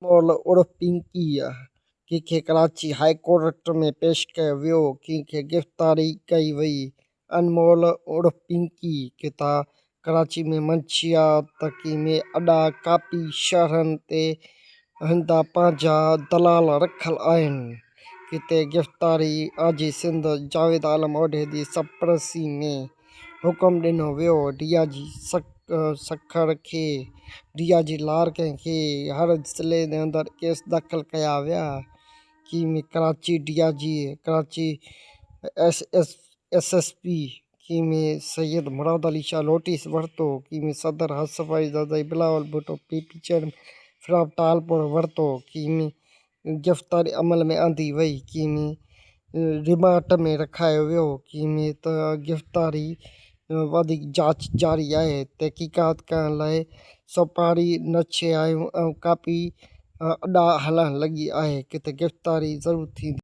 अनमोल उर्फ पिंकी कंहिंखे Karachi high court में पेश कयो वियो। कंहिंखे गिरफ़्तारी कई वई। अनमोल उर्फ पिंकी किथा कराची में मंशियात में अॾा कापी शहरनि ते हंधा पंहिंजा दलाल रखियल आहिनि। किथे गिरफ़्तारी आजी सिंध जावेद आलम ओढे जी सरपरस्ती में हुकुम ॾिनो वियो। डीआईजी सखर खे डीआईजी लारकन खे हर ज़िले जे अंदरि केस दाख़िल कया विया। में कराची डीआईजी कराची एसएसपी में सैयद मुराद अली शाह नोटिस वरितो। में सदर हसफाई ज़रदारी बिलावल भुट्टो पीपी चेयरमैन फिराब टालपुर वरितो। में गिरफ़्तारी अमल में आंदी वई। में रिमांड में रखायो वियो। में त गिरफ़्तारी वधीक जांच जारी आहे। तहक़ीक़ात करण लाइ सुपारी नछे आहियूं ऐं कापी अॾा हलण लॻी आहे। किथे गिरफ़्तारी ज़रूरु थींदी।